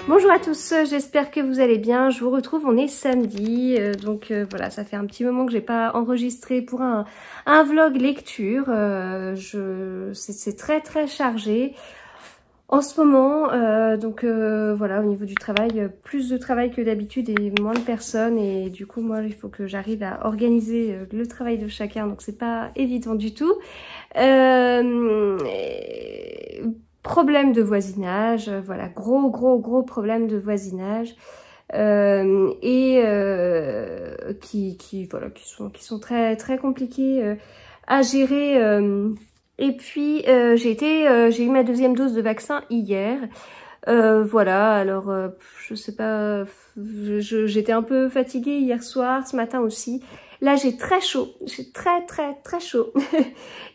Bonjour à tous, j'espère que vous allez bien. Je vous retrouve, on est samedi, voilà, ça fait un petit moment que j'ai pas enregistré pour un vlog lecture. C'est très chargé en ce moment, voilà, au niveau du travail, plus de travail que d'habitude et moins de personnes, et du coup moi il faut que j'arrive à organiser le travail de chacun, donc c'est pas évident du tout. Problème de voisinage, voilà, gros problème de voisinage, qui sont très compliqués à gérer. Et puis j'ai eu ma deuxième dose de vaccin hier. Voilà, alors je sais pas, j'étais un peu fatiguée hier soir, ce matin aussi. Là j'ai très chaud, j'ai très chaud.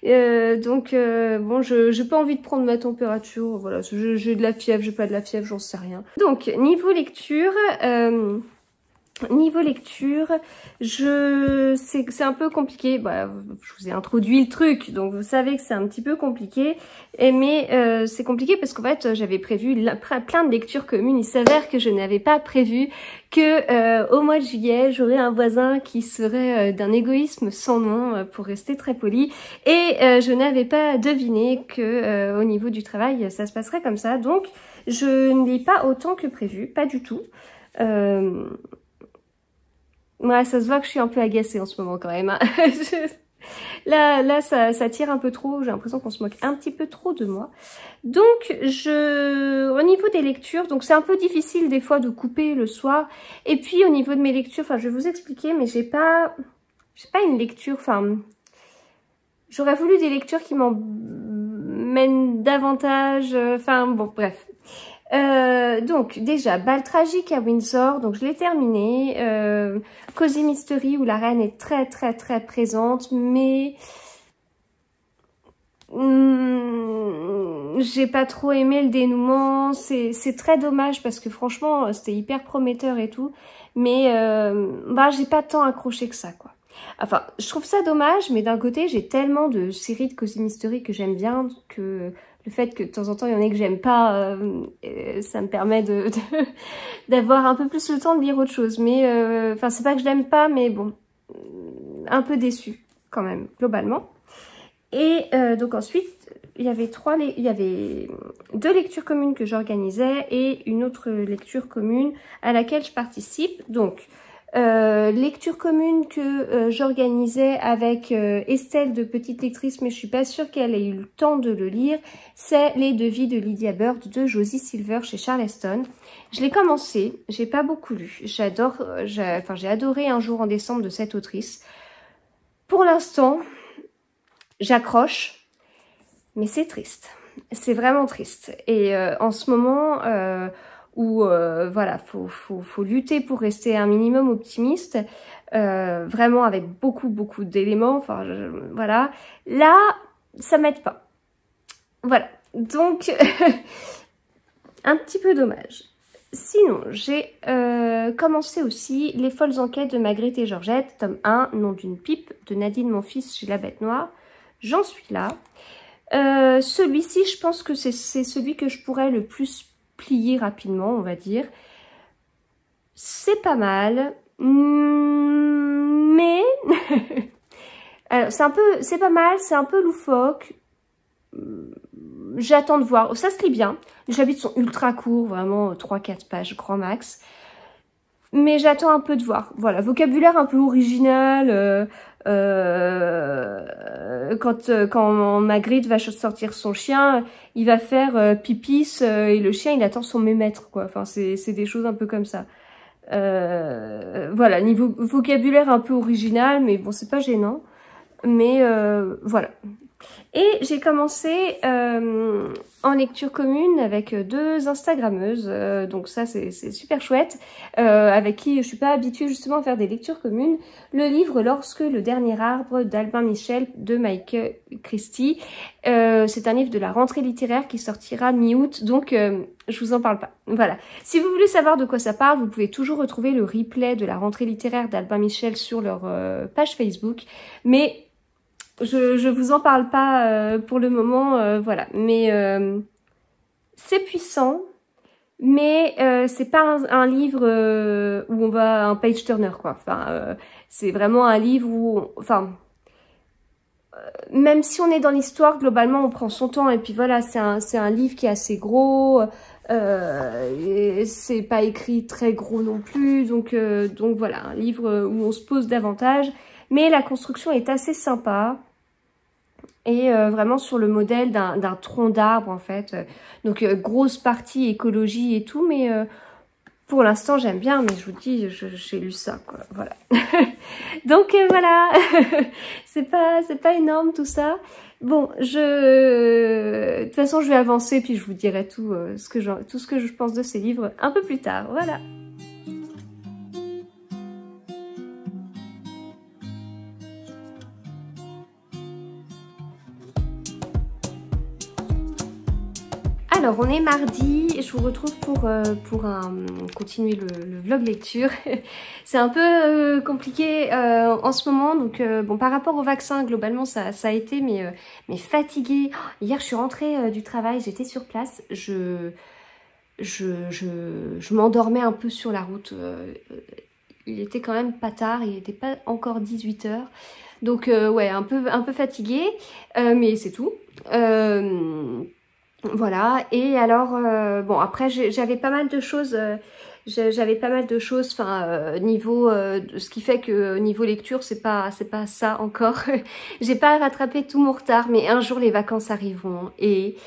Bon, j'ai pas envie de prendre ma température, voilà, j'ai de la fièvre, j'ai pas de la fièvre, j'en sais rien. Donc niveau lecture, c'est un peu compliqué. Bah, je vous ai introduit le truc, donc vous savez que c'est un petit peu compliqué. Mais c'est compliqué parce qu'en fait, j'avais prévu plein de lectures communes. Il s'avère que je n'avais pas prévu que au mois de juillet, j'aurais un voisin qui serait d'un égoïsme sans nom, pour rester très poli. Et je n'avais pas deviné que au niveau du travail, ça se passerait comme ça. Donc, je ne lis pas autant que prévu, pas du tout. Ouais, ça se voit que je suis un peu agacée en ce moment quand même. Hein. Là, ça tire un peu trop. J'ai l'impression qu'on se moque un petit peu trop de moi. Donc, au niveau des lectures, donc c'est un peu difficile des fois de couper le soir. Et puis, au niveau de mes lectures, enfin, je vais vous expliquer, mais j'ai pas une lecture, enfin, j'aurais voulu des lectures qui m'emmènent davantage, enfin, bon, bref. Donc déjà, Bal tragique à Windsor, donc je l'ai terminé. Cozy Mystery où la reine est très présente, mais j'ai pas trop aimé le dénouement. C'est très dommage parce que franchement c'était hyper prometteur et tout, mais j'ai pas tant accroché que ça, quoi. Enfin, je trouve ça dommage, mais d'un côté j'ai tellement de séries de Cozy Mystery que j'aime bien que le fait que de temps en temps il y en ait que j'aime pas, ça me permet d'avoir un peu plus le temps de lire autre chose. Mais enfin, c'est pas que je l'aime pas, mais bon, un peu déçue quand même globalement. Et donc ensuite il y avait deux lectures communes que j'organisais et une autre lecture commune à laquelle je participe. Donc lecture commune que j'organisais avec Estelle de Petite Lectrice, mais je suis pas sûre qu'elle ait eu le temps de le lire, c'est Les Devis de Lydia Bird de Josie Silver chez Charleston. Je l'ai commencé, j'ai pas beaucoup lu, j'ai adoré Un jour en décembre de cette autrice. Pour l'instant, j'accroche, mais c'est triste, c'est vraiment triste. Et en ce moment où voilà, faut lutter pour rester un minimum optimiste, vraiment avec beaucoup d'éléments, enfin voilà, là ça m'aide pas, voilà, donc un petit peu dommage. Sinon j'ai commencé aussi Les folles enquêtes de Marguerite et Georgette, tome 1, Nom d'une pipe de Nadine Monfils chez La Bête Noire. J'en suis là. Celui-ci, je pense que c'est celui que je pourrais le plus plier rapidement, on va dire. C'est pas mal, mais c'est pas mal, c'est un peu loufoque. J'attends de voir. Ça se lit bien. Les chapitres sont ultra courts, vraiment 3-4 pages, grand max. Mais j'attends un peu de voir. Voilà, vocabulaire un peu original. Quand Magritte va sortir son chien, il va faire pipis et le chien il attend son mémètre, quoi. Enfin, c'est des choses un peu comme ça. Voilà, niveau vocabulaire un peu original, mais bon, c'est pas gênant. Mais voilà. Et j'ai commencé en lecture commune avec deux Instagrammeuses, donc ça c'est super chouette, avec qui je suis pas habituée justement à faire des lectures communes. Le livre Lorsque le dernier arbre d'Albin Michel de Michael Christie, c'est un livre de la rentrée littéraire qui sortira mi-août, donc je vous en parle pas. Voilà. Si vous voulez savoir de quoi ça parle, vous pouvez toujours retrouver le replay de la rentrée littéraire d'Albin Michel sur leur page Facebook, mais je vous en parle pas pour le moment, voilà. Mais c'est puissant, mais c'est pas un livre où on va un page turner quoi. Enfin, c'est vraiment un livre où, enfin, même si on est dans l'histoire, globalement, on prend son temps. Et puis voilà, c'est un livre qui est assez gros. C'est pas écrit très gros non plus. Donc voilà, un livre où on se pose davantage. Mais la construction est assez sympa. Et vraiment sur le modèle d'un tronc d'arbre, en fait. Donc, grosse partie écologie et tout. Mais pour l'instant, j'aime bien. Mais je vous dis, j'ai lu ça, quoi. Voilà. Donc voilà, c'est pas énorme tout ça. Bon, de toute façon, je vais avancer puis je vous dirai tout tout ce que je pense de ces livres un peu plus tard. Voilà. Alors, on est mardi, je vous retrouve pour continuer le vlog lecture. C'est un peu compliqué en ce moment, donc bon, par rapport au vaccin, globalement, ça a été, mais fatiguée. Oh, hier, je suis rentrée du travail, j'étais sur place, je m'endormais un peu sur la route. Il était quand même pas tard, il n'était pas encore 18 h. Donc, ouais, un peu fatiguée, mais c'est tout. Voilà, et alors, bon, après, j'avais pas mal de choses, enfin, niveau, ce qui fait que niveau lecture, c'est pas ça encore. J'ai pas rattrapé tout mon retard, mais un jour, les vacances arriveront et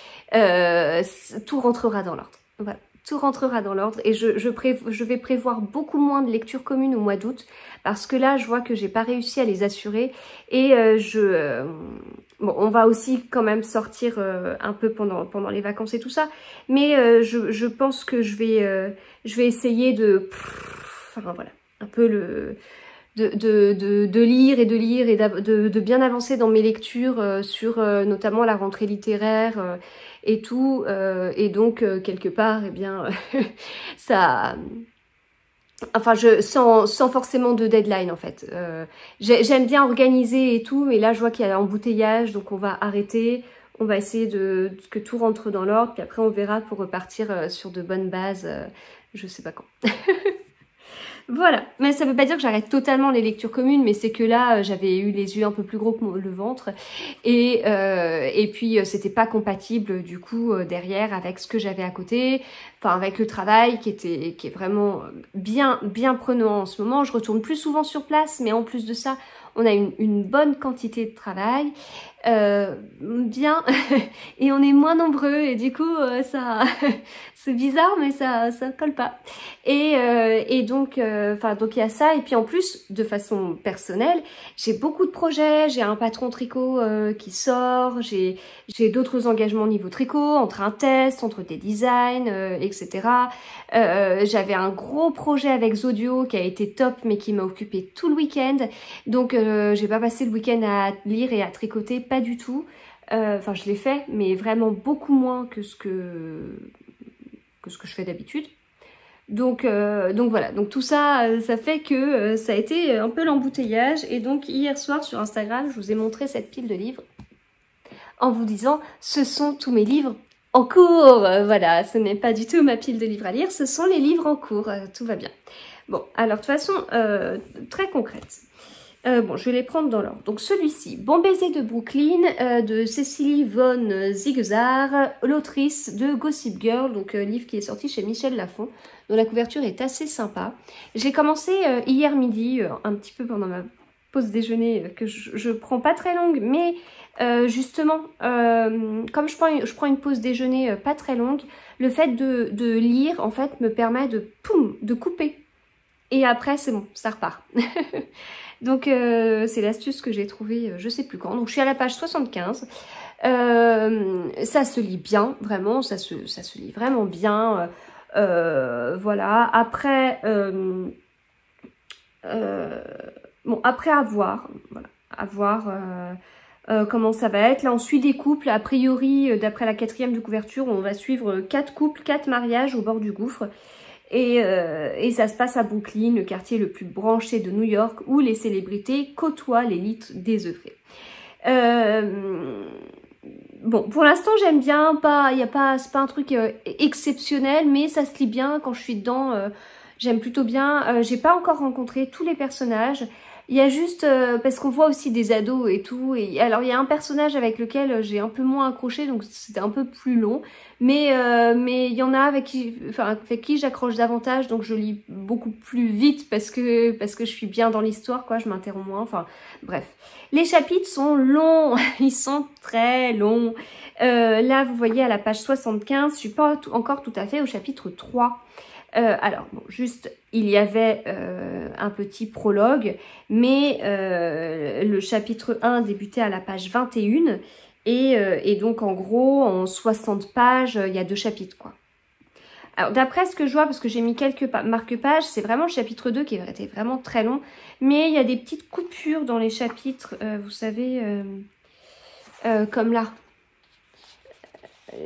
tout rentrera dans l'ordre. Voilà. Tout rentrera dans l'ordre et je vais prévoir beaucoup moins de lectures communes au mois d'août parce que là, je vois que j'ai pas réussi à les assurer et bon, on va aussi quand même sortir un peu pendant les vacances et tout ça, mais je pense que je vais essayer enfin voilà, un peu de lire et de bien avancer dans mes lectures sur notamment la rentrée littéraire et tout, et donc quelque part, eh bien, ça... Enfin, sans forcément de deadline en fait. J'aime bien organiser et tout, mais là je vois qu'il y a l'embouteillage, donc on va arrêter. On va essayer que tout rentre dans l'ordre, puis après on verra pour repartir sur de bonnes bases, je sais pas quand. Voilà, mais ça veut pas dire que j'arrête totalement les lectures communes, mais c'est que là, j'avais eu les yeux un peu plus gros que le ventre, et puis c'était pas compatible du coup derrière avec ce que j'avais à côté, enfin avec le travail qui est vraiment bien prenant en ce moment. Je retourne plus souvent sur place, mais en plus de ça, on a une bonne quantité de travail, bien, et on est moins nombreux, et du coup, ça, c'est bizarre, mais ça colle pas. Et donc, donc il y a ça, et puis en plus, de façon personnelle, j'ai beaucoup de projets, j'ai un patron tricot qui sort, j'ai d'autres engagements au niveau tricot, entre un test, entre des designs, etc. J'avais un gros projet avec Zodio qui a été top, mais qui m'a occupé tout le week-end, donc j'ai pas passé le week-end à lire et à tricoter, pas du tout. Enfin, je l'ai fait, mais vraiment beaucoup moins que ce que je fais d'habitude. Donc voilà, donc tout ça, ça fait que ça a été un peu l'embouteillage. Et donc hier soir sur Instagram, je vous ai montré cette pile de livres en vous disant ce sont tous mes livres en cours. Voilà, ce n'est pas du tout ma pile de livres à lire, ce sont les livres en cours, tout va bien. Bon, alors de façon très concrète. Bon, je vais les prendre dans l'ordre. Donc celui-ci, Bon baiser de Brooklyn, de Cécilie von Ziegler, l'autrice de Gossip Girl, donc livre qui est sorti chez Michel Lafon, dont la couverture est assez sympa. J'ai commencé hier midi, un petit peu pendant ma pause déjeuner, que je prends pas très longue, mais justement, comme je prends une pause déjeuner pas très longue, le fait de lire, en fait, me permet de couper. Et après, c'est bon, ça repart. Donc, c'est l'astuce que j'ai trouvée, je sais plus quand. Donc, je suis à la page 75. Ça se lit bien, vraiment. Ça se lit vraiment bien. Voilà. Après, bon, après à voir. Voilà. À voir comment ça va être. Là, on suit des couples. A priori, d'après la 4e de couverture, on va suivre 4 couples, 4 mariages au bord du gouffre. Et ça se passe à Brooklyn, le quartier le plus branché de New York, où les célébrités côtoient l'élite désœuvrée. Bon, bon, pour l'instant j'aime bien, c'est pas un truc exceptionnel, mais ça se lit bien quand je suis dedans, j'aime plutôt bien. J'ai pas encore rencontré tous les personnages, il y a juste, parce qu'on voit aussi des ados et tout, et alors il y a un personnage avec lequel j'ai un peu moins accroché, donc c'était un peu plus long, mais il y en a avec qui j'accroche davantage, donc je lis beaucoup plus vite parce que je suis bien dans l'histoire, quoi, je m'interromps moins, enfin bref. Les chapitres sont longs, ils sont très longs. Là, vous voyez à la page 75, je suis pas encore tout à fait au chapitre 3. Alors, bon, juste, il y avait un petit prologue, mais le chapitre 1 débutait à la page 21, et donc, en gros, en 60 pages, il y a 2 chapitres, quoi. Alors, d'après ce que je vois, parce que j'ai mis quelques marque-pages, c'est vraiment le chapitre 2 qui était vraiment très long, mais il y a des petites coupures dans les chapitres, vous savez, comme là.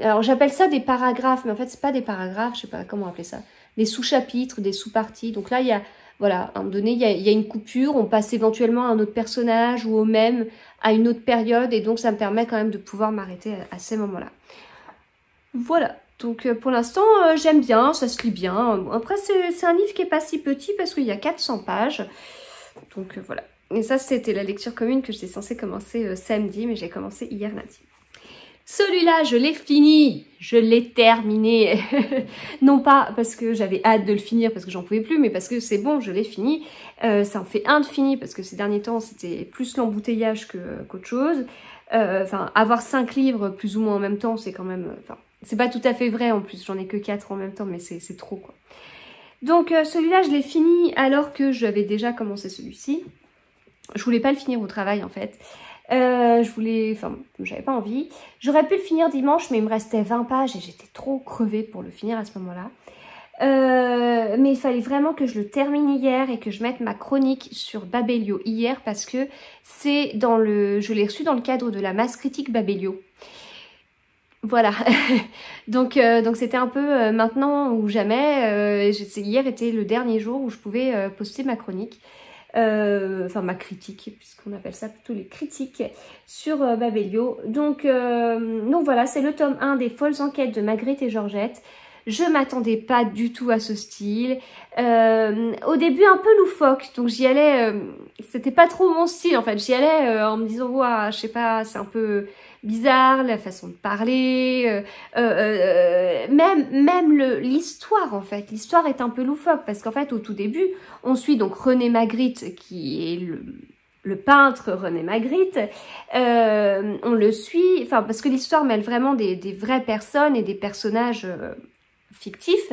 Alors, j'appelle ça des paragraphes, mais en fait, c'est pas des paragraphes, je sais pas comment appeler ça. Des sous-chapitres, des sous-parties. Donc là, il y a, voilà, à un moment donné, il y a une coupure, on passe éventuellement à un autre personnage ou au même, à une autre période, et donc ça me permet quand même de pouvoir m'arrêter à ces moments-là. Voilà, donc pour l'instant, j'aime bien, ça se lit bien. Après, c'est un livre qui est pas si petit parce qu'il y a 400 pages, donc voilà. Et ça, c'était la lecture commune que j'étais censée commencer samedi, mais j'ai commencé hier lundi. Celui-là, je l'ai fini, je l'ai terminé. Non pas parce que j'avais hâte de le finir, parce que j'en pouvais plus, mais parce que c'est bon, je l'ai fini. Ça en fait un de fini, parce que ces derniers temps, c'était plus l'embouteillage qu'autre chose. Enfin, avoir 5 livres plus ou moins en même temps, c'est quand même... Enfin, c'est pas tout à fait vrai en plus, j'en ai que 4 en même temps, mais c'est trop, quoi. Donc celui-là, je l'ai fini alors que j'avais déjà commencé celui-ci. Je voulais pas le finir au travail, en fait. J'avais pas envie. J'aurais pu le finir dimanche, mais il me restait 20 pages et j'étais trop crevée pour le finir à ce moment-là. Mais il fallait vraiment que je le termine hier et que je mette ma chronique sur Babelio hier parce que c'est je l'ai reçu dans le cadre de la masse critique Babelio. Voilà. Donc c'était un peu maintenant ou jamais. Hier était le dernier jour où je pouvais poster ma chronique. Enfin ma critique, puisqu'on appelle ça plutôt les critiques sur Babelio. Donc voilà, c'est le tome 1 des Folles Enquêtes de Magritte et Georgette. Je m'attendais pas du tout à ce style. Au début un peu loufoque, donc j'y allais, c'était pas trop mon style en fait. J'y allais en me disant, ouah, je sais pas, c'est un peu bizarre la façon de parler, même l'histoire en fait. L'histoire est un peu loufoque parce qu'en fait au tout début, on suit donc René Magritte qui est le peintre René Magritte. On le suit, enfin parce que l'histoire mêle vraiment des vraies personnes et des personnages fictifs.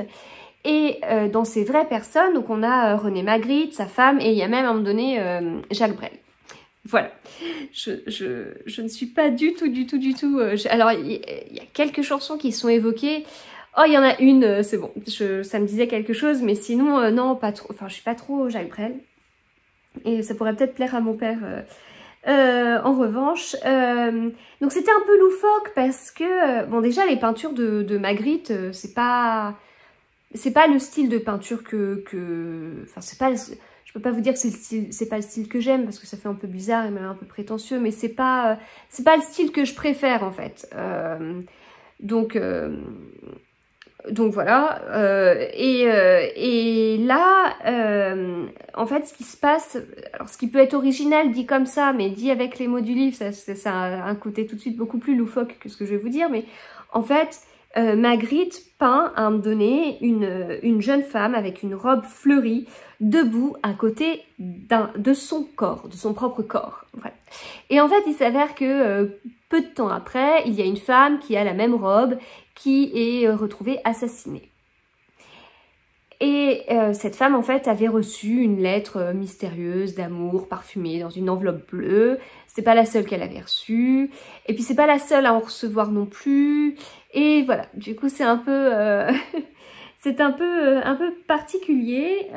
Et dans ces vraies personnes, donc on a René Magritte, sa femme, et il y a même à un moment donné Jacques Brel. Voilà, je ne suis pas du tout. Alors, il y a quelques chansons qui sont évoquées. Oh, il y en a une, c'est bon, ça me disait quelque chose, mais sinon, non, pas trop. Enfin, je suis pas trop Jacques Brel. Et ça pourrait peut-être plaire à mon père en revanche. Donc, c'était un peu loufoque parce que, bon, déjà, les peintures de Magritte, c'est pas le style de peinture enfin, c'est pas... Je peux pas vous dire que c'est pas le style que j'aime parce que ça fait un peu bizarre et même un peu prétentieux, mais c'est pas le style que je préfère en fait. Donc voilà. Et là, en fait, ce qui se passe, alors ce qui peut être original dit comme ça, mais dit avec les mots du livre, ça a un côté tout de suite beaucoup plus loufoque que ce que je vais vous dire, mais en fait. Magritte peint à un moment donné une jeune femme avec une robe fleurie debout à côté de son corps, de son propre corps. Voilà. Et en fait, il s'avère que peu de temps après, il y a une femme qui a la même robe qui est retrouvée assassinée. Et cette femme, en fait, avait reçu une lettre mystérieuse d'amour parfumée dans une enveloppe bleue. C'est pas la seule qu'elle avait reçue. Et puis, c'est pas la seule à en recevoir non plus. Et voilà, du coup, c'est un peu... c'est un peu particulier.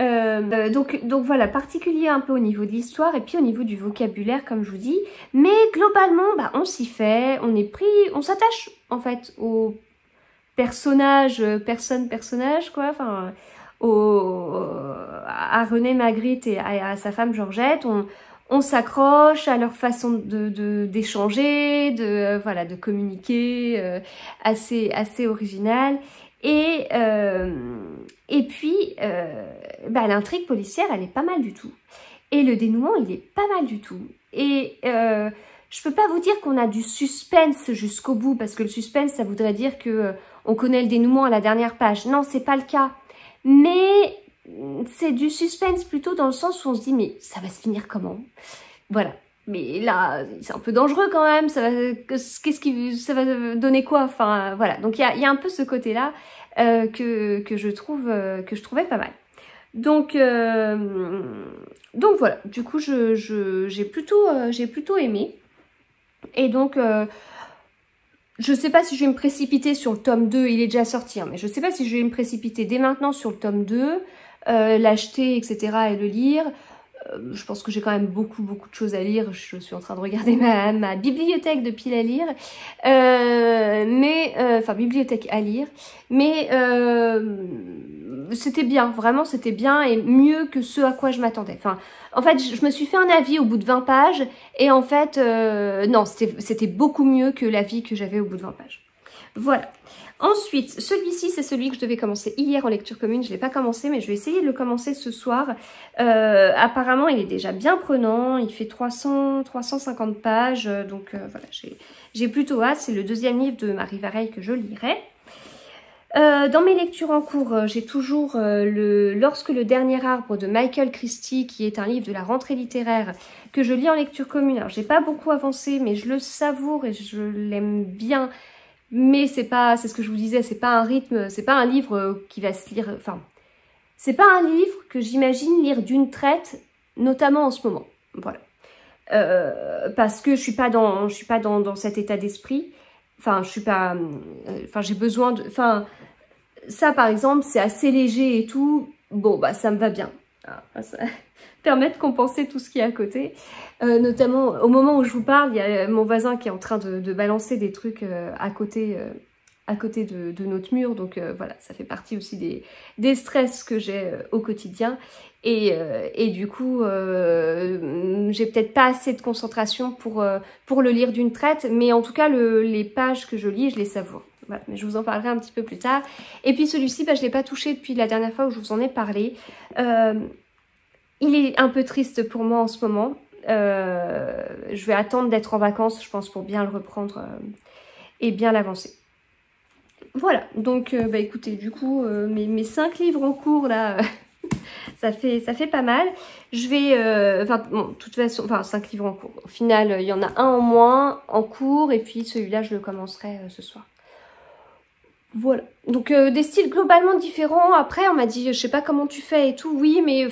Donc voilà, particulier un peu au niveau de l'histoire et puis au niveau du vocabulaire, comme je vous dis. Mais globalement, bah, on s'y fait. On s'attache, en fait, aux personnages, quoi. Enfin... à René Magritte et à sa femme Georgette, on s'accroche à leur façon d'échanger, voilà, de communiquer, assez original. Et puis, l'intrigue policière, elle est pas mal du tout. Et le dénouement, il est pas mal du tout. Et je peux pas vous dire qu'on a du suspense jusqu'au bout, parce que le suspense, ça voudrait dire que on connaît le dénouement à la dernière page. Non, c'est pas le cas. Mais c'est du suspense plutôt dans le sens où on se dit, mais ça va se finir comment? Voilà. Mais là, c'est un peu dangereux quand même. Ça va donner quoi? Enfin, voilà. Donc il y a un peu ce côté-là que je trouvais pas mal. Donc voilà. Du coup, j'ai plutôt aimé. Et donc je sais pas si je vais me précipiter sur le tome 2, il est déjà sorti, hein, mais je sais pas si je vais me précipiter dès maintenant sur le tome 2, l'acheter, etc. et le lire. Je pense que j'ai quand même beaucoup de choses à lire. Je suis en train de regarder ma bibliothèque de piles à lire. Enfin, bibliothèque à lire. Mais c'était bien, vraiment c'était bien et mieux que ce à quoi je m'attendais. Enfin, en fait, je me suis fait un avis au bout de 20 pages et en fait, non, c'était beaucoup mieux que l'avis que j'avais au bout de 20 pages. Voilà. Ensuite, celui-ci, c'est celui que je devais commencer hier en lecture commune. Je ne l'ai pas commencé, mais je vais essayer de le commencer ce soir. Apparemment, il est déjà bien prenant. Il fait 350 pages. Donc voilà, j'ai plutôt hâte. C'est le deuxième livre de Marie Vareille que je lirai. Dans mes lectures en cours, j'ai toujours Lorsque le dernier arbre de Michael Christie, qui est un livre de la rentrée littéraire que je lis en lecture commune. Alors, j'ai pas beaucoup avancé, mais je le savoure et je l'aime bien. Mais c'est ce que je vous disais, c'est pas un rythme, c'est pas un livre qui va se lire, enfin, c'est pas un livre que j'imagine lire d'une traite, notamment en ce moment, voilà. Parce que je suis pas dans cet état d'esprit, enfin, j'ai besoin de, enfin, ça par exemple, c'est assez léger et tout, bon, bah, ça me va bien. Ça permet de compenser tout ce qui est à côté. Notamment, au moment où je vous parle, il y a mon voisin qui est en train de balancer des trucs à côté de notre mur. Donc voilà, ça fait partie aussi des stress que j'ai au quotidien. Et du coup, j'ai peut-être pas assez de concentration pour le lire d'une traite. Mais en tout cas, les pages que je lis, je les savoure. Voilà, mais je vous en parlerai un petit peu plus tard. Et puis celui-ci, bah, je ne l'ai pas touché depuis la dernière fois où je vous en ai parlé. Il est un peu triste pour moi en ce moment. Je vais attendre d'être en vacances, je pense, pour bien le reprendre et bien l'avancer. Voilà, donc bah écoutez, du coup, mes 5 livres en cours, là, ça fait pas mal. Je vais, bon, de toute façon, 5 livres en cours. Au final, il y en a un en moins en cours, et puis celui-là, je le commencerai ce soir. Voilà, donc des styles globalement différents. Après, on m'a dit, je sais pas comment tu fais et tout. Oui, mais...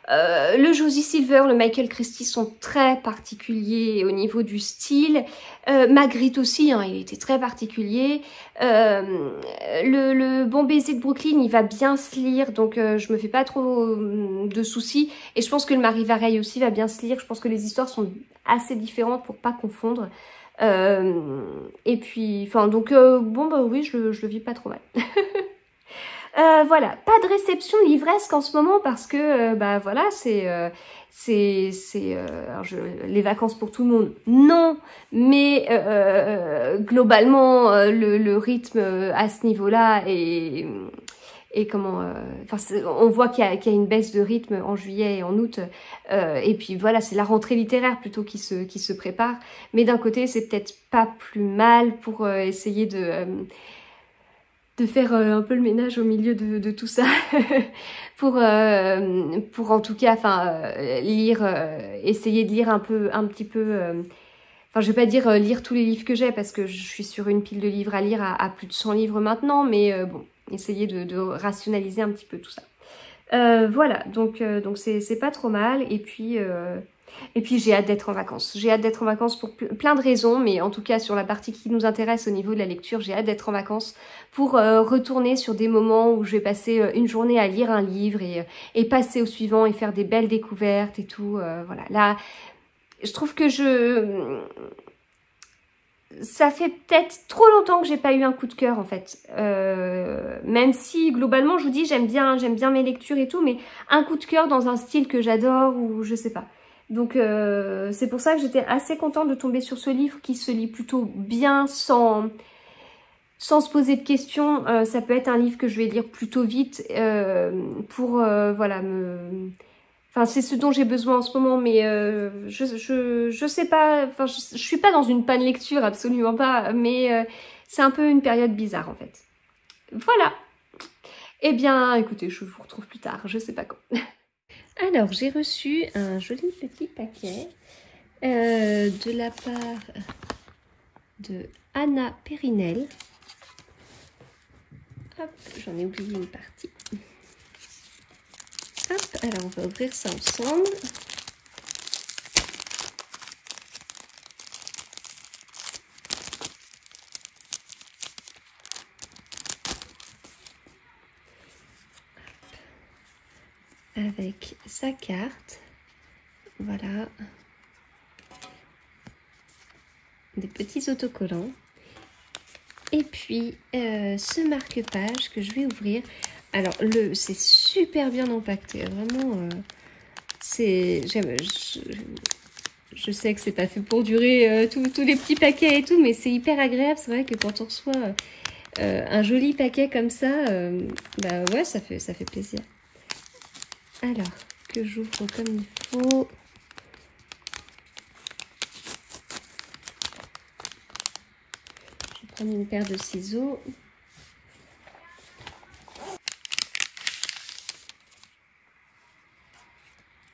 le Josie Silver, le Michael Christie sont très particuliers au niveau du style. Magritte aussi, hein, il était très particulier. Le Bon baiser de Brooklyn, il va bien se lire, donc je me fais pas trop de soucis. Et je pense que le Marie Vareille aussi va bien se lire. Je pense que les histoires sont assez différentes pour pas confondre. Et puis, enfin, donc bon bah oui, je le vis pas trop mal. Voilà, pas de réception livresque en ce moment parce que bah voilà, les vacances pour tout le monde, non, mais globalement le rythme à ce niveau-là et comment, on voit qu'il y a une baisse de rythme en juillet et en août, et puis voilà, c'est la rentrée littéraire plutôt qui se prépare, mais d'un côté c'est peut-être pas plus mal pour essayer de faire un peu le ménage au milieu de tout ça pour en tout cas lire, essayer de lire un petit peu, je vais pas dire lire tous les livres que j'ai parce que je suis sur une pile de livres à lire à plus de 100 livres maintenant, mais bon, essayer de rationaliser un petit peu tout ça. Voilà, donc c'est pas trop mal. Et puis j'ai hâte d'être en vacances. J'ai hâte d'être en vacances pour plein de raisons, mais en tout cas sur la partie qui nous intéresse au niveau de la lecture, j'ai hâte d'être en vacances pour retourner sur des moments où je vais passer une journée à lire un livre et passer au suivant et faire des belles découvertes et tout. Voilà, là, je trouve que ça fait peut-être trop longtemps que j'ai pas eu un coup de cœur en fait. Même si globalement je vous dis j'aime bien mes lectures et tout, mais un coup de cœur dans un style que j'adore ou je sais pas. Donc c'est pour ça que j'étais assez contente de tomber sur ce livre qui se lit plutôt bien sans se poser de questions. Ça peut être un livre que je vais lire plutôt vite pour voilà Enfin, c'est ce dont j'ai besoin en ce moment, mais je sais pas, enfin, je suis pas dans une panne lecture, absolument pas, mais c'est un peu une période bizarre en fait. Voilà. Eh bien, écoutez, je vous retrouve plus tard, je sais pas quand. Alors, j'ai reçu un joli petit paquet de la part de Anna Périnel. Hop, j'en ai oublié une partie. Hop, alors on va ouvrir ça ensemble. Avec sa carte, voilà, des petits autocollants. Et puis ce marque-page que je vais ouvrir. Alors c'est super bien empaqueté, vraiment. Je sais que c'est pas fait pour durer tous les petits paquets et tout, mais c'est hyper agréable. C'est vrai que quand on reçoit un joli paquet comme ça, bah ouais, ça fait plaisir. Alors, que j'ouvre comme il faut. Je vais prendre une paire de ciseaux.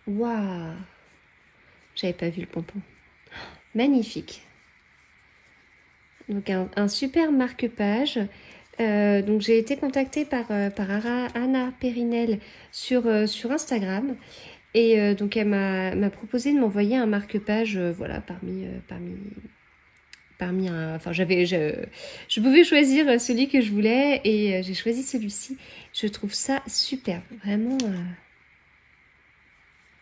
Waouh! J'avais pas vu le pompon. Magnifique. Donc un super marque-page. Donc j'ai été contactée par Anna Périnel sur Instagram. Et donc elle m'a proposé de m'envoyer un marque-page, voilà, parmi un... Enfin, je pouvais choisir celui que je voulais et j'ai choisi celui-ci. Je trouve ça superbe, vraiment,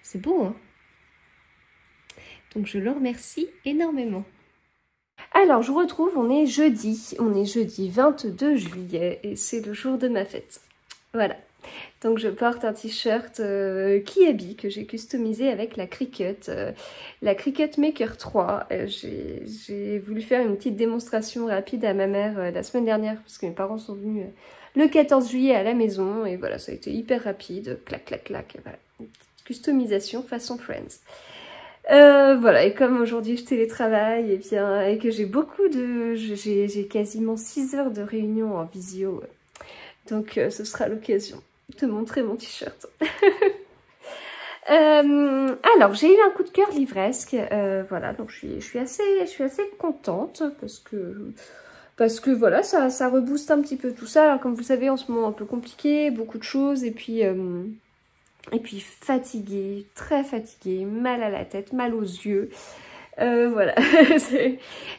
c'est beau, hein? Donc je le remercie énormément. Alors, je vous retrouve, on est jeudi 22 juillet et c'est le jour de ma fête. Voilà. Donc je porte un t-shirt Kiabi que j'ai customisé avec la Cricut Maker 3. J'ai voulu faire une petite démonstration rapide à ma mère la semaine dernière parce que mes parents sont venus le 14 juillet à la maison et voilà, ça a été hyper rapide, clac clac clac, voilà. Une petite customisation façon Friends. Voilà, et comme aujourd'hui je télétravaille et que j'ai j'ai quasiment 6 heures de réunion en visio, donc ce sera l'occasion de montrer mon t-shirt. Alors, j'ai eu un coup de cœur livresque, voilà, donc je suis assez contente parce que voilà, ça rebooste un petit peu tout ça. Alors, comme vous savez, en ce moment un peu compliqué, beaucoup de choses, et puis fatiguée, très fatiguée, mal à la tête, mal aux yeux. Voilà,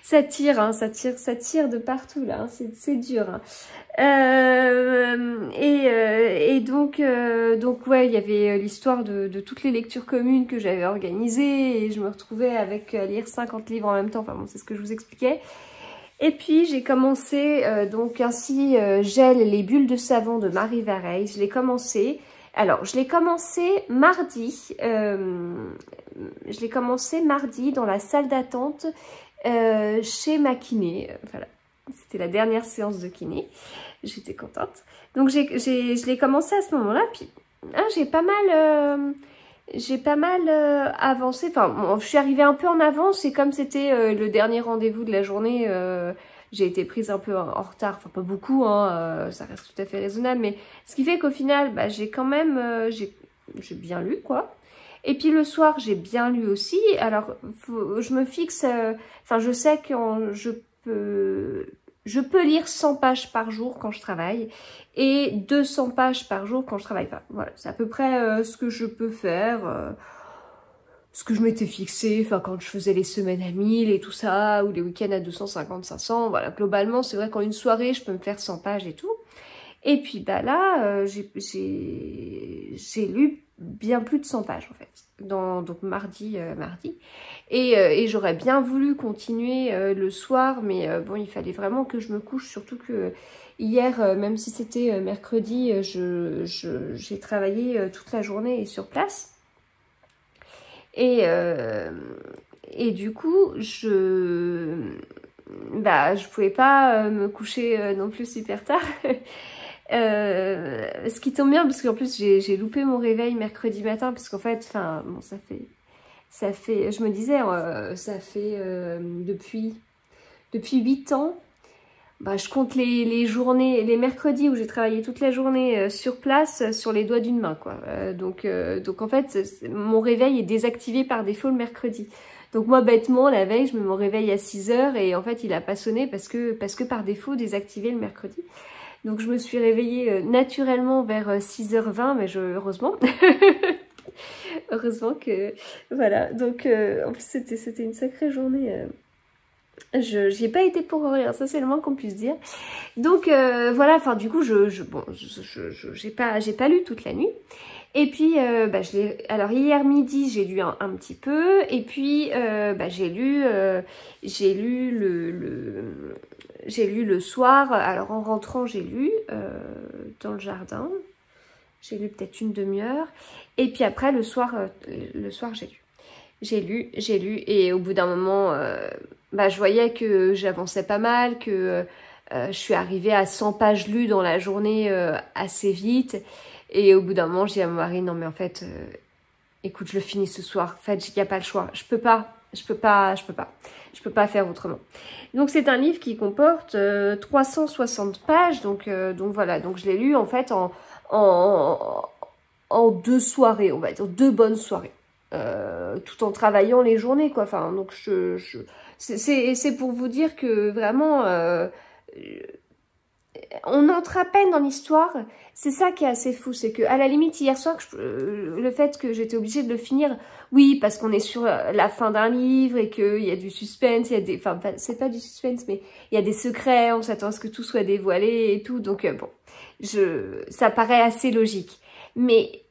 ça tire, hein, ça tire de partout là, hein, c'est dur. Hein. Donc ouais, il y avait l'histoire de toutes les lectures communes que j'avais organisées et je me retrouvais avec à lire 50 livres en même temps. Enfin bon, c'est ce que je vous expliquais. Et puis j'ai commencé donc ainsi Gel les bulles de savon de Marie Vareille. Je l'ai commencé. Alors, je l'ai commencé mardi. Je l'ai commencé mardi dans la salle d'attente chez ma kiné. Voilà, c'était la dernière séance de kiné. J'étais contente. Donc, je l'ai commencé à ce moment-là. Puis, hein, j'ai pas mal avancé. Enfin, bon, je suis arrivée un peu en avance. Et comme c'était le dernier rendez-vous de la journée, j'ai été prise un peu en retard, enfin pas beaucoup, hein, ça reste tout à fait raisonnable, mais ce qui fait qu'au final, bah, j'ai quand même, j'ai bien lu, quoi. Et puis le soir, j'ai bien lu aussi, alors je me fixe, enfin je sais que je peux lire 100 pages par jour quand je travaille, et 200 pages par jour quand je travaille pas. Voilà, c'est à peu près ce que je peux faire, ce que je m'étais fixé, enfin quand je faisais les semaines à 1000 et tout ça, ou les week-ends à 250, 500, voilà, globalement c'est vrai qu'en une soirée je peux me faire 100 pages et tout. Et puis bah là, j'ai lu bien plus de 100 pages en fait, donc mardi. Et j'aurais bien voulu continuer le soir, mais bon, il fallait vraiment que je me couche, surtout que hier, même si c'était mercredi, j'ai travaillé toute la journée sur place. Et du coup, je pouvais pas me coucher non plus super tard. Ce qui tombe bien parce qu'en plus j'ai loupé mon réveil mercredi matin parce qu'en fait, enfin bon, ça fait, je me disais, ça fait depuis 8 ans. Bah, je compte les journées, les mercredis où j'ai travaillé toute la journée sur place sur les doigts d'une main, quoi. Donc en fait, mon réveil est désactivé par défaut le mercredi. Donc moi, bêtement, la veille, je me réveille à 6 h et en fait, il a pas sonné parce que par défaut, désactivé le mercredi. Donc je me suis réveillée naturellement vers 6 h 20, mais heureusement. Heureusement que... Voilà, donc en plus, c'était une sacrée journée... J'y ai pas été pour rien, ça c'est le moins qu'on puisse dire. Donc voilà, enfin du coup j'ai pas lu toute la nuit. Et puis alors hier midi j'ai lu un petit peu et puis j'ai lu le soir. Alors en rentrant j'ai lu dans le jardin. J'ai lu peut-être une demi-heure et puis après le soir j'ai lu et au bout d'un moment je voyais que j'avançais pas mal, que je suis arrivée à 100 pages lues dans la journée assez vite. Et au bout d'un moment, je dis à mon mari, non mais en fait, écoute, je le finis ce soir. En fait, il n'y a pas le choix. Je peux pas faire autrement. Donc c'est un livre qui comporte 360 pages. Donc voilà, donc je l'ai lu en fait en 2 soirées, on va dire, 2 bonnes soirées. Tout en travaillant les journées, quoi. Enfin, donc c'est pour vous dire que vraiment on entre à peine dans l'histoire. C'est ça qui est assez fou, c'est que à la limite hier soir le fait que j'étais obligée de le finir, oui, parce qu'on est sur la fin d'un livre et qu'il y a du suspense, il y a des, enfin c'est pas du suspense, mais il y a des secrets, on s'attend à ce que tout soit dévoilé et tout, donc bon, ça paraît assez logique. Mais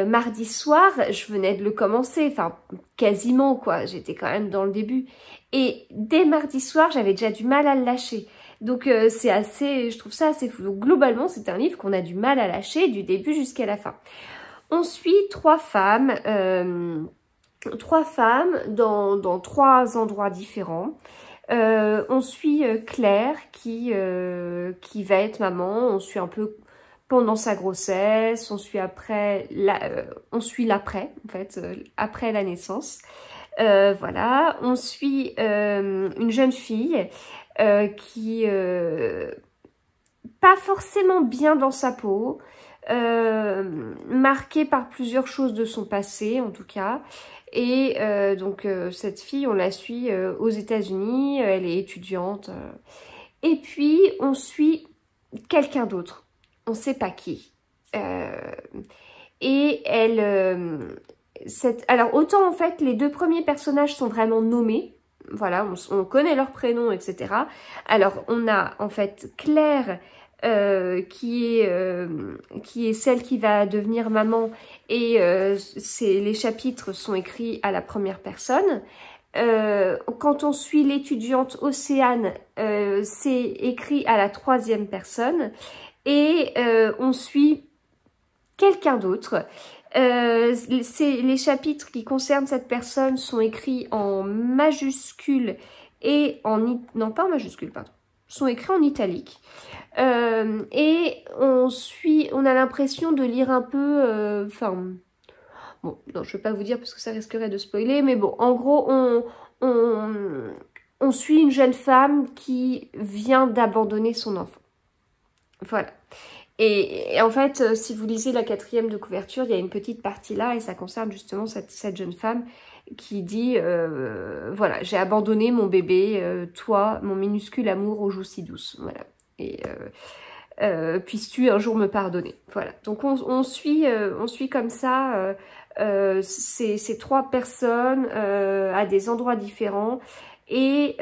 mardi soir, je venais de le commencer, enfin quasiment quoi, j'étais quand même dans le début. Et dès mardi soir, j'avais déjà du mal à le lâcher. Donc je trouve ça assez fou. Donc globalement, c'est un livre qu'on a du mal à lâcher du début jusqu'à la fin. On suit 3 femmes dans 3 endroits différents. On suit Claire qui va être maman, on suit un peu pendant sa grossesse, on suit l'après, en fait, après la naissance. Voilà, on suit une jeune fille qui pas forcément bien dans sa peau, marquée par plusieurs choses de son passé en tout cas. Et donc cette fille, on la suit aux États-Unis, elle est étudiante. Et puis on suit quelqu'un d'autre, on ne sait pas qui. Et elle... Alors autant en fait les 2 premiers personnages sont vraiment nommés, voilà, on connaît leurs prénoms, etc. Alors on a en fait Claire qui est celle qui va devenir maman et les chapitres sont écrits à la première personne. Quand on suit l'étudiante Océane, c'est écrit à la 3e personne et on suit quelqu'un d'autre. Les chapitres qui concernent cette personne sont écrits en majuscule et non pas en majuscule, pardon, sont écrits en italique. Et on a l'impression de lire un peu, bon, non, je ne vais pas vous dire parce que ça risquerait de spoiler, mais bon, en gros, on suit une jeune femme qui vient d'abandonner son enfant. Voilà. Et en fait, si vous lisez la 4e de couverture, il y a une petite partie là et ça concerne justement cette jeune femme qui dit voilà, j'ai abandonné mon bébé, toi, mon minuscule amour aux joues si douces. Voilà. Et puisses-tu un jour me pardonner. Voilà. Donc on suit comme ça ces 3 personnes à des endroits différents et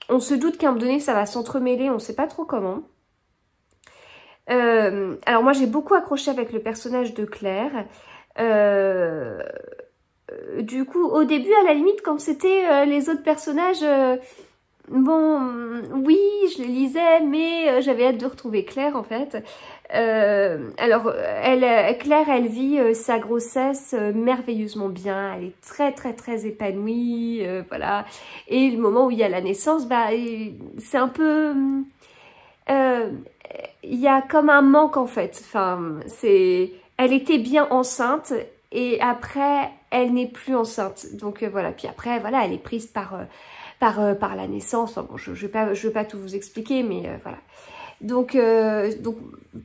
on se doute qu'à un moment donné ça va s'entremêler, on ne sait pas trop comment. Alors moi j'ai beaucoup accroché avec le personnage de Claire. Du coup au début à la limite quand c'était les autres personnages, bon, oui, je les lisais, mais j'avais hâte de retrouver Claire, en fait. Alors, Claire, elle vit sa grossesse merveilleusement bien. Elle est très, très, très épanouie, voilà. Et le moment où il y a la naissance, bah, c'est un peu... il y a comme un manque, en fait. Enfin, elle était bien enceinte, et après, elle n'est plus enceinte. Donc, voilà. Puis après, voilà, elle est prise par la naissance. Enfin, bon, je vais pas tout vous expliquer, mais voilà. Donc, de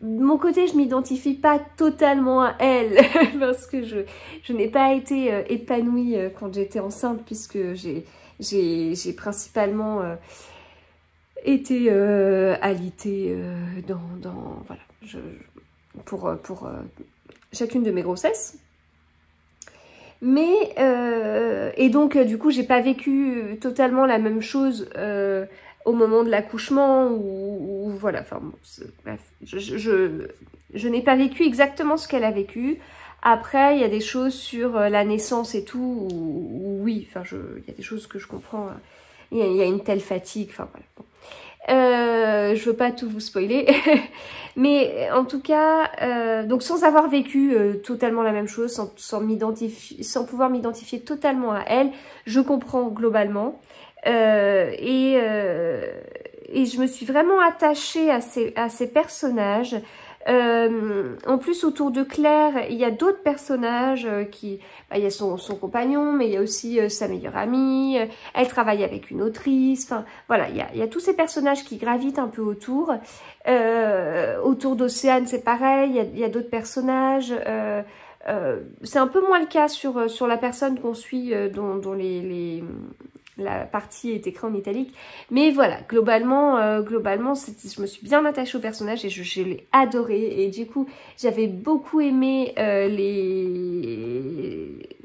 mon côté, je m'identifie pas totalement à elle parce que je n'ai pas été épanouie quand j'étais enceinte, puisque j'ai principalement été alitée voilà, pour chacune de mes grossesses. Mais et donc du coup, j'ai pas vécu totalement la même chose au moment de l'accouchement, ou voilà, enfin bon, bref, je n'ai pas vécu exactement ce qu'elle a vécu. Après, il y a des choses sur la naissance et tout, où oui, enfin, il y a des choses que je comprends. Il y a une telle fatigue, enfin voilà. Bon. Je veux pas tout vous spoiler, mais en tout cas, donc sans avoir vécu totalement la même chose, sans pouvoir m'identifier totalement à elle, je comprends globalement. Et je me suis vraiment attachée à ces personnages. En plus, autour de Claire, il y a d'autres personnages il y a son compagnon, mais il y a aussi sa meilleure amie. Elle travaille avec une autrice. Enfin, voilà, il y a tous ces personnages qui gravitent un peu autour. Autour d'Océane, c'est pareil. Il y a d'autres personnages. C'est un peu moins le cas sur la personne qu'on suit, dont la partie est écrite en italique, mais voilà, globalement, je me suis bien attachée au personnage et je l'ai adoré. Et du coup, j'avais beaucoup aimé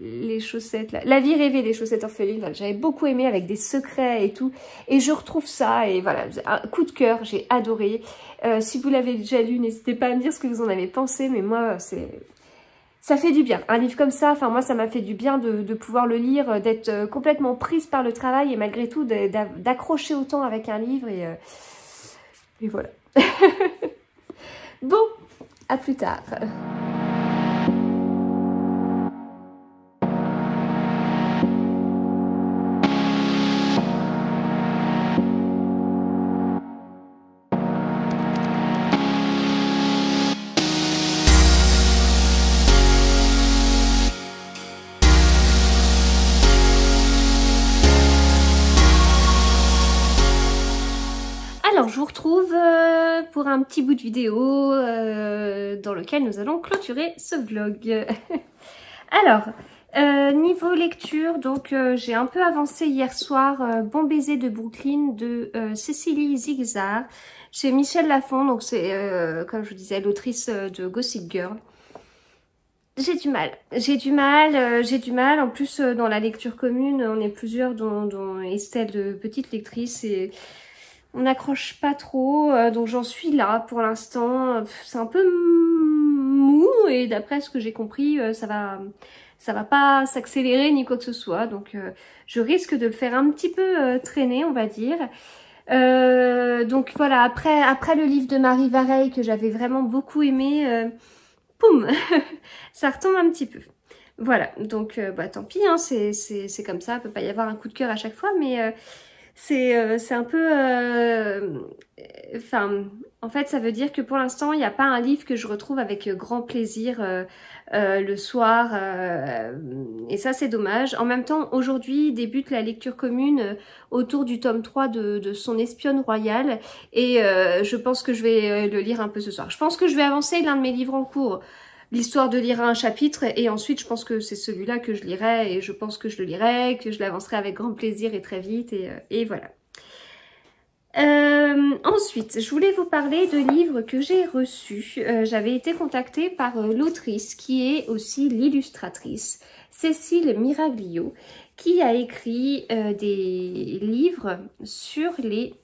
les chaussettes, la vie rêvée des chaussettes orphelines. Voilà, j'avais beaucoup aimé, avec des secrets et tout, et je retrouve ça, et voilà, un coup de cœur, j'ai adoré. Si vous l'avez déjà lu, n'hésitez pas à me dire ce que vous en avez pensé, mais moi, ça fait du bien. Un livre comme ça, enfin moi, ça m'a fait du bien de pouvoir le lire, d'être complètement prise par le travail, et malgré tout d'accrocher autant avec un livre, et voilà. Bon, à plus tard. Alors, je vous retrouve pour un petit bout de vidéo dans lequel nous allons clôturer ce vlog. Alors, niveau lecture, donc j'ai un peu avancé hier soir, Bon baiser de Brooklyn de Cécilie Zigzard chez Michel Lafon. Donc c'est, comme je vous disais, l'autrice de Gossip Girl. J'ai du mal. En plus, dans la lecture commune, on est plusieurs, dont Estelle, de petite lectrice, et on n'accroche pas trop, donc j'en suis là pour l'instant. C'est un peu mou, et d'après ce que j'ai compris, ça va pas s'accélérer ni quoi que ce soit, donc je risque de le faire un petit peu traîner, on va dire. Donc voilà, après le livre de Marie Vareille que j'avais vraiment beaucoup aimé, poum, ça retombe un petit peu. Voilà, donc bah tant pis, hein, c'est comme ça, il peut pas y avoir un coup de cœur à chaque fois, mais c'est un peu... Enfin, en fait, ça veut dire que pour l'instant, il n'y a pas un livre que je retrouve avec grand plaisir le soir. Et ça, c'est dommage. En même temps, aujourd'hui, débute la lecture commune autour du tome 3 de Son espionne royale. Et je pense que je vais le lire un peu ce soir. Je pense que je vais avancer l'un de mes livres en cours, l'histoire de lire un chapitre, et ensuite je pense que c'est celui-là que je lirai, et je pense que je le lirai, que je l'avancerai avec grand plaisir et très vite, et voilà. Ensuite, je voulais vous parler de livres que j'ai reçus. J'avais été contactée par l'autrice qui est aussi l'illustratrice, Cécile Miraglio, qui a écrit des livres sur les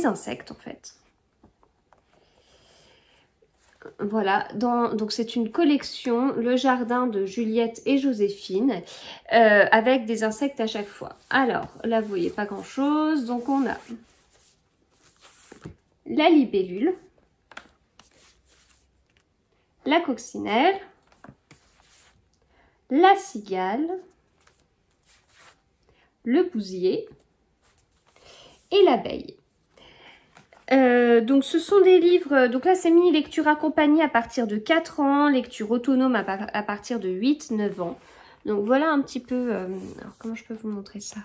insectes en fait. Voilà, donc c'est une collection, le jardin de Juliette et Joséphine, avec des insectes à chaque fois. Alors, là vous voyez pas grand chose, donc on a la libellule, la coccinelle, la cigale, le bousier et l'abeille. Donc ce sont des livres, donc là c'est mis lecture accompagnée à partir de 4 ans, lecture autonome à partir de 8-9 ans. Donc voilà un petit peu, alors comment je peux vous montrer ça?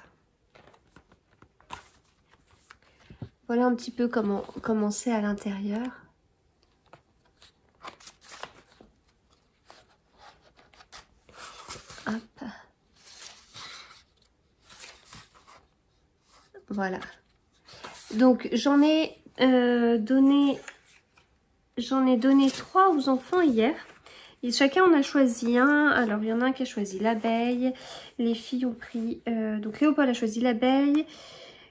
Voilà un petit peu comment c'est à l'intérieur. Hop. Voilà. Donc j'en ai donné 3 aux enfants hier. Et chacun en a choisi un. Alors il y en a un qui a choisi l'abeille. Les filles ont pris... donc Léopold a choisi l'abeille.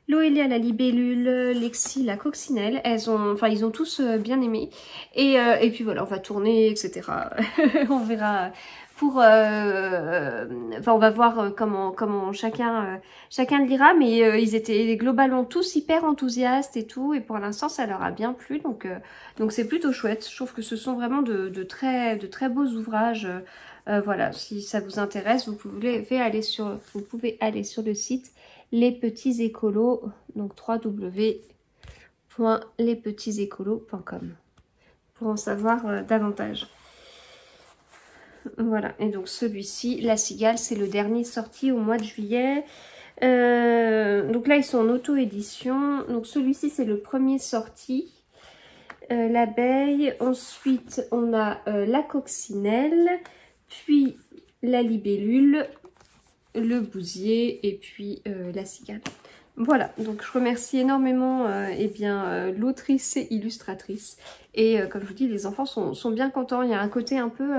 Loélia la libellule, Lexi la coccinelle. Ils ont tous bien aimé. Et puis voilà, on va tourner, etc. On verra pour... on va voir comment chacun le lira. Mais ils étaient globalement tous hyper enthousiastes et tout. Et pour l'instant, ça leur a bien plu. Donc c'est plutôt chouette. Je trouve que ce sont vraiment de très beaux ouvrages. Voilà, si ça vous intéresse, vous pouvez aller sur le site Les Petits Écolos, donc www.lespetitsécolos.com pour en savoir davantage. Voilà, et donc celui-ci, La Cigale, c'est le dernier sorti au mois de juillet. Donc là, ils sont en auto-édition. Donc celui-ci, c'est le premier sorti. L'abeille. Ensuite, on a la coccinelle, puis la libellule, le bousier et puis la cigale. Voilà, donc je remercie énormément l'autrice et illustratrice. Et comme je vous dis, les enfants sont bien contents. Il y a un côté un peu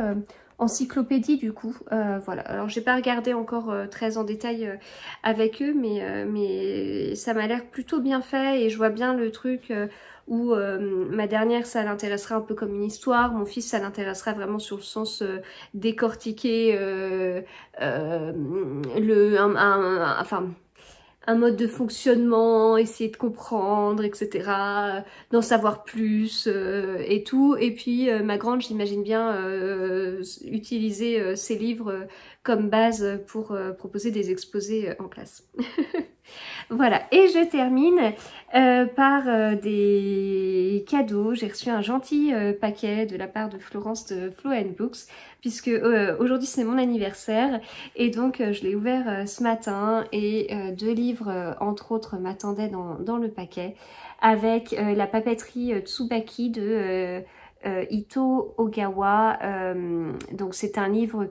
encyclopédie du coup. Voilà, alors j'ai pas regardé encore très en détail avec eux, mais ça m'a l'air plutôt bien fait et je vois bien le truc où ma dernière ça l'intéressera un peu comme une histoire, mon fils ça l'intéressera vraiment sur le sens décortiquer un mode de fonctionnement, essayer de comprendre, etc. D'en savoir plus et tout. Et puis ma grande, j'imagine bien utiliser ces livres comme base pour proposer des exposés en classe. Voilà, et je termine par des cadeaux. J'ai reçu un gentil paquet de la part de Florence de Flow & Books, puisque aujourd'hui c'est mon anniversaire, et donc je l'ai ouvert ce matin, et 2 livres, entre autres, m'attendaient dans le paquet, avec la papeterie Tsubaki de Ito Ogawa. Donc c'est un livre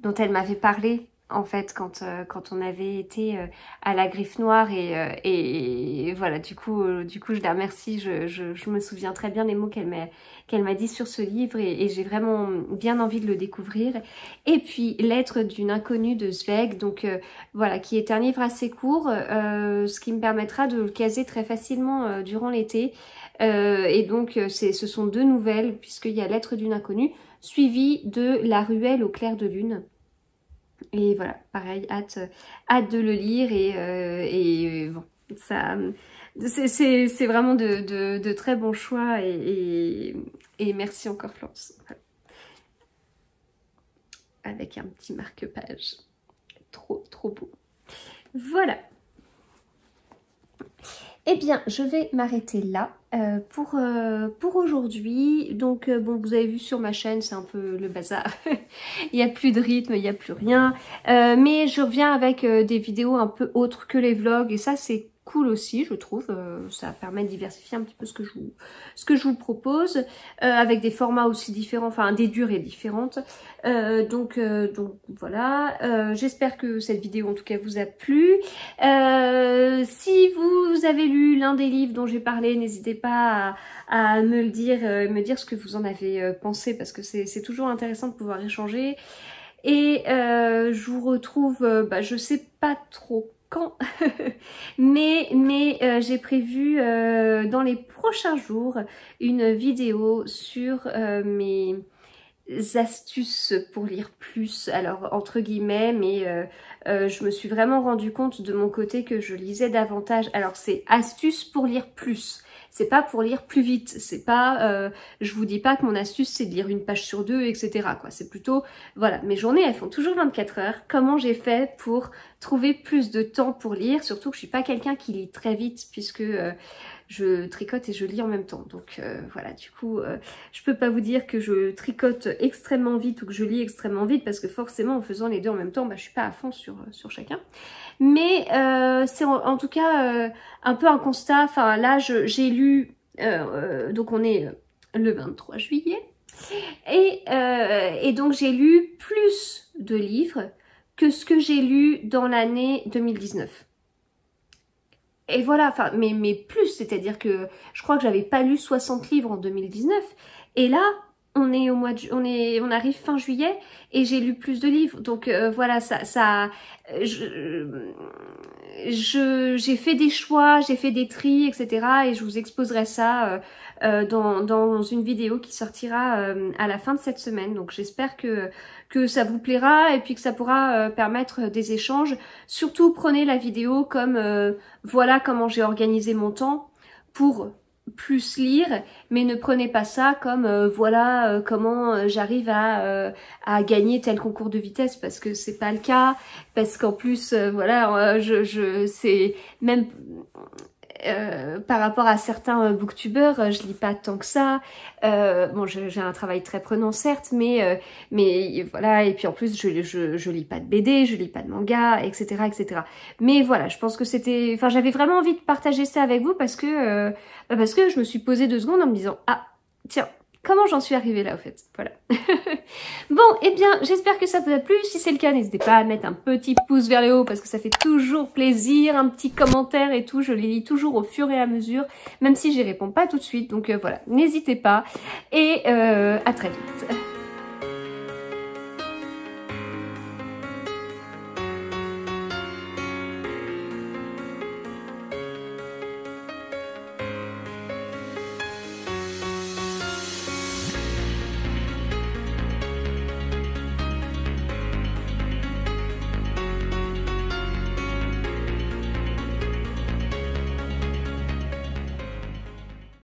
dont elle m'avait parlé en fait quand on avait été à la Griffe Noire, et voilà, du coup je la remercie. Je me souviens très bien les mots qu'elle m'a dit sur ce livre, et j'ai vraiment bien envie de le découvrir. Et puis Lettre d'une inconnue de Zweig, donc voilà, qui est un livre assez court, ce qui me permettra de le caser très facilement durant l'été. Et donc ce sont 2 nouvelles, puisqu'il y a Lettre d'une inconnue suivi de La ruelle au clair de lune. Et voilà, pareil, hâte de le lire, et bon, ça, c'est vraiment de très bons choix, et merci encore Florence. Voilà. Avec un petit marque-page, trop beau. Voilà. Eh bien, je vais m'arrêter là pour aujourd'hui. Donc, bon, vous avez vu sur ma chaîne, c'est un peu le bazar. Il n'y a plus de rythme, il n'y a plus rien. Mais je reviens avec des vidéos un peu autres que les vlogs. Et ça, c'est cool aussi, je trouve. Ça permet de diversifier un petit peu ce que je vous propose. Avec des formats aussi différents, enfin des durées différentes. Donc voilà. J'espère que cette vidéo en tout cas vous a plu. Si vous avez lu l'un des livres dont j'ai parlé, n'hésitez pas à me le dire, ce que vous en avez pensé, parce que c'est toujours intéressant de pouvoir échanger. Et je vous retrouve, je sais pas trop quand. mais j'ai prévu dans les prochains jours une vidéo sur mes astuces pour lire plus, alors entre guillemets, mais je me suis vraiment rendu compte de mon côté que je lisais davantage. Alors c'est astuces pour lire plus, c'est pas pour lire plus vite, c'est pas, je vous dis pas que mon astuce c'est de lire une page sur deux, etc. quoi. C'est plutôt, voilà, mes journées elles font toujours 24 heures. Comment j'ai fait pour trouver plus de temps pour lire, surtout que je suis pas quelqu'un qui lit très vite puisque je tricote et je lis en même temps. Donc voilà, du coup, je peux pas vous dire que je tricote extrêmement vite ou que je lis extrêmement vite parce que forcément en faisant les deux en même temps, bah, je suis pas à fond sur chacun. Mais c'est en tout cas un peu un constat. Enfin là, j'ai lu, donc on est le 23 juillet. Et donc j'ai lu plus de livres que ce que j'ai lu dans l'année 2019. Et voilà, enfin, mais plus, c'est-à-dire que je crois que j'avais pas lu 60 livres en 2019. Et là, on est au mois de, on arrive fin juillet et j'ai lu plus de livres. Donc voilà, j'ai fait des choix, j'ai fait des tris, etc. Et je vous exposerai ça dans une vidéo qui sortira à la fin de cette semaine. Donc j'espère que ça vous plaira et puis que ça pourra permettre des échanges. Surtout prenez la vidéo comme voilà comment j'ai organisé mon temps pour plus lire, mais ne prenez pas ça comme voilà comment j'arrive à gagner tel concours de vitesse, parce que c'est pas le cas, parce qu'en plus voilà c'est même par rapport à certains booktubeurs, je lis pas tant que ça. Bon, j'ai un travail très prenant certes, mais voilà. Et puis en plus, je lis pas de BD, je lis pas de manga, etc., etc. Mais voilà, je pense que c'était, enfin, j'avais vraiment envie de partager ça avec vous parce que je me suis posée 2 secondes en me disant ah tiens. Comment j'en suis arrivée là, au fait? Voilà. Bon, eh bien, j'espère que ça vous a plu. Si c'est le cas, n'hésitez pas à mettre un petit pouce vers le haut parce que ça fait toujours plaisir. Un petit commentaire et tout. Je les lis toujours au fur et à mesure, même si j'y réponds pas tout de suite. Donc voilà, n'hésitez pas. Et à très vite.